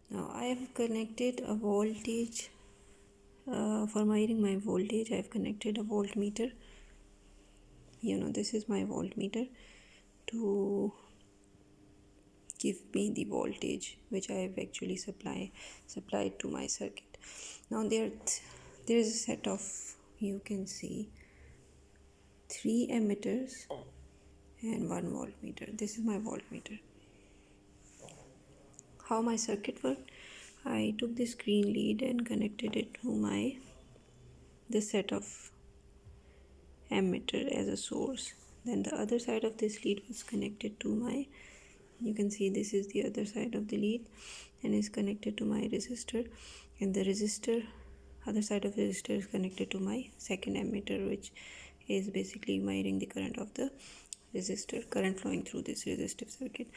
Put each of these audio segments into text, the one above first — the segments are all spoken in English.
Now I have connected a voltage. For measuring my voltage, I have connected a voltmeter. This is my voltmeter to give me the voltage which I have actually supplied to my circuit. Now there is a set of, you can see, 3 ammeters and 1 voltmeter. This is my voltmeter. How my circuit worked: I took this green lead and connected it to this set of ammeter as a source. Then the other side of this lead was connected to my, you can see this is the other side of the lead and is connected to my resistor, and the other side of the resistor is connected to my second ammeter, which is basically measuring the current of the resistor, current flowing through this resistive circuit.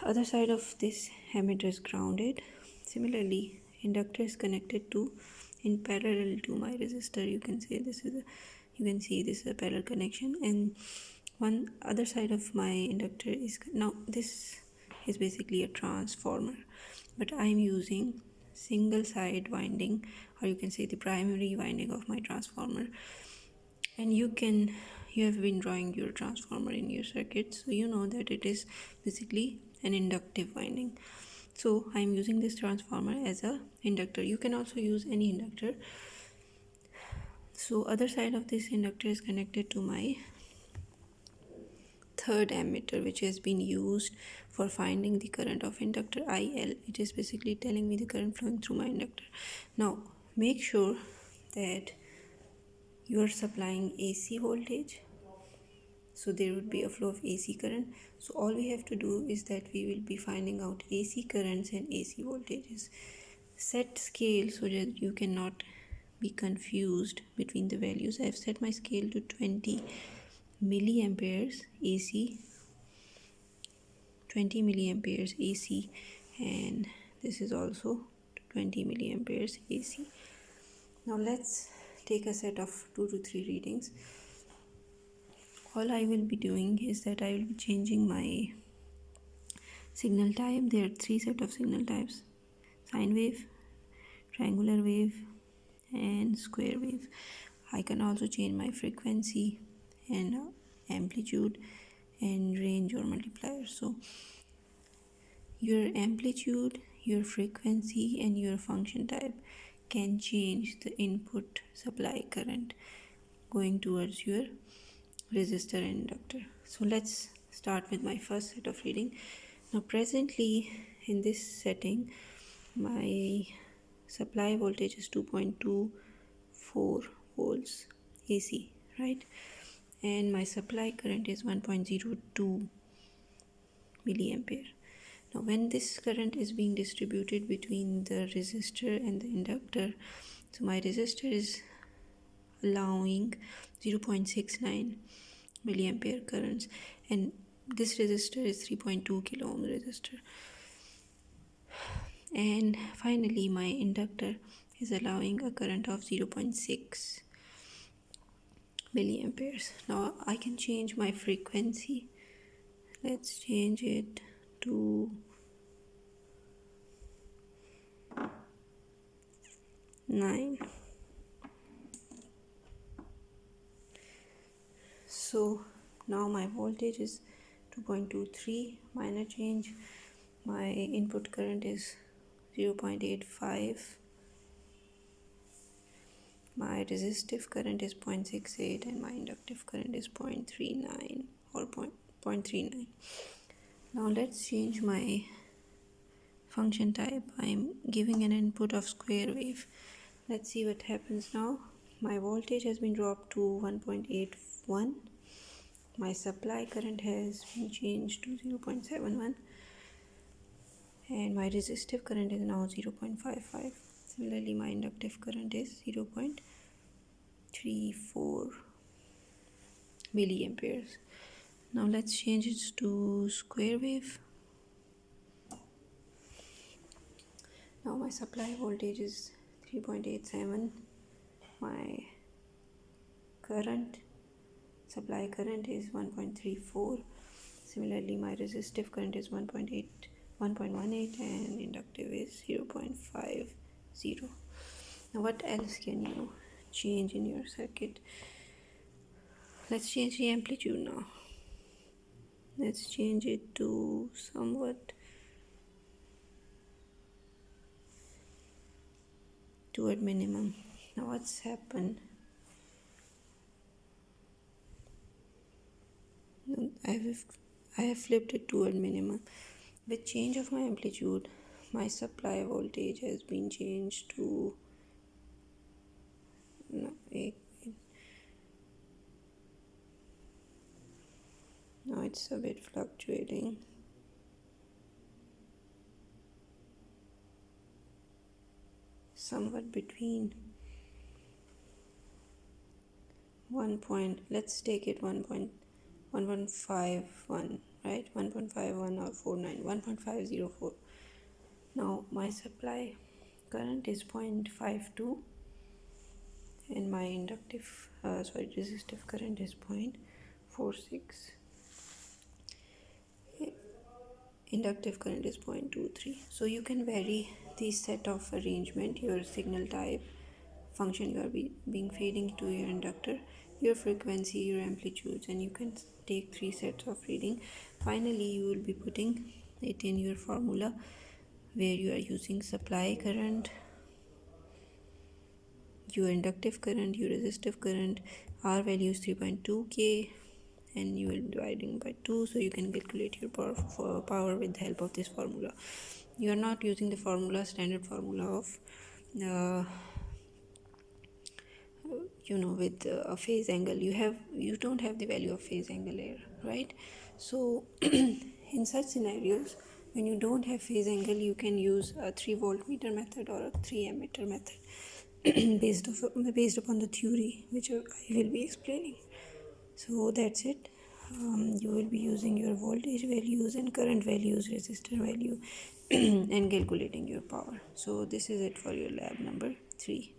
Other side of this ammeter is grounded. Similarly, inductor is connected to in parallel to my resistor. You can see this is a parallel connection, and one other side of my inductor is, now this is basically a transformer, but I'm using single side winding, or you can say the primary winding of my transformer. And you have been drawing your transformer in your circuit, so you know that it is basically an inductive winding. So I'm using this transformer as a inductor. You can also use any inductor. So other side of this inductor is connected to my third ammeter, which has been used for finding the current of inductor IL. It is basically telling me the current flowing through my inductor. Now make sure that you are supplying AC voltage, so there would be a flow of AC current. So all we have to do is that we will be finding out AC currents and AC voltages. Set scale so that you cannot be confused between the values. I have set my scale to 20 milliamperes AC, 20 milliamperes AC, and this is also 20 milliamperes AC. Now let's take a set of 2 to 3 readings. All I will be doing is that I will be changing my signal type. There are 3 sets of signal types: sine wave, triangular wave, and square wave. I can also change my frequency and amplitude and range or multiplier. So your amplitude, your frequency, and your function type can change the input supply current going towards your resistor and inductor. So let's start with my first set of reading. Now presently in this setting, my supply voltage is 2.24 volts AC, right? And my supply current is 1.02 milliampere. Now when this current is being distributed between the resistor and the inductor, so my resistor is allowing 0.69 milliampere currents, and this resistor is 3.2 kilo ohm resistor. And finally my inductor is allowing a current of 0.6 milliamperes. Now I can change my frequency. Let's change it to 9. So now my voltage is 2.23, minor change. My input current is 0.85. My resistive current is 0.68 and my inductive current is 0.39 or 0.39. Now let's change my function type. I'm giving an input of square wave. Let's see what happens now. My voltage has been dropped to 1.81. My supply current has been changed to 0.71 and my resistive current is now 0.55. Similarly, my inductive current is 0.34 milliamperes. Now let's change it to square wave. Now my supply voltage is 3.87. My supply current is 1.34. Similarly, my resistive current is 1.8 1.18 and inductive is 0.50. Now what else can you change in your circuit? Let's change the amplitude now. Let's change it to somewhat toward minimum. Now what's happened? I have flipped it toward minimum. With change of my amplitude, my supply voltage has been changed to no, now it's a bit fluctuating. Somewhat between let's take it 1.1151, right? 1.51 or 49, 1.504. Now my supply current is 0.52 and my resistive current is 0.46. Inductive current is 0.23. So you can vary the set of arrangement, your signal type, function you are being feeding to your inductor, your frequency, your amplitudes, and you can take 3 sets of reading. Finally you will be putting it in your formula where you are using supply current, your inductive current, your resistive current. R value is 3.2k and you will be dividing by 2, so you can calculate your power with the help of this formula. You are not using the standard formula of with a phase angle. You don't have the value of phase angle here, right? So in such scenarios, when you don't have phase angle, you can use a 3 voltmeter method or a 3 ammeter method based upon the theory which I will be explaining. So that's it. You will be using your voltage values and current values, resistor value and calculating your power. So this is it for your lab number 3.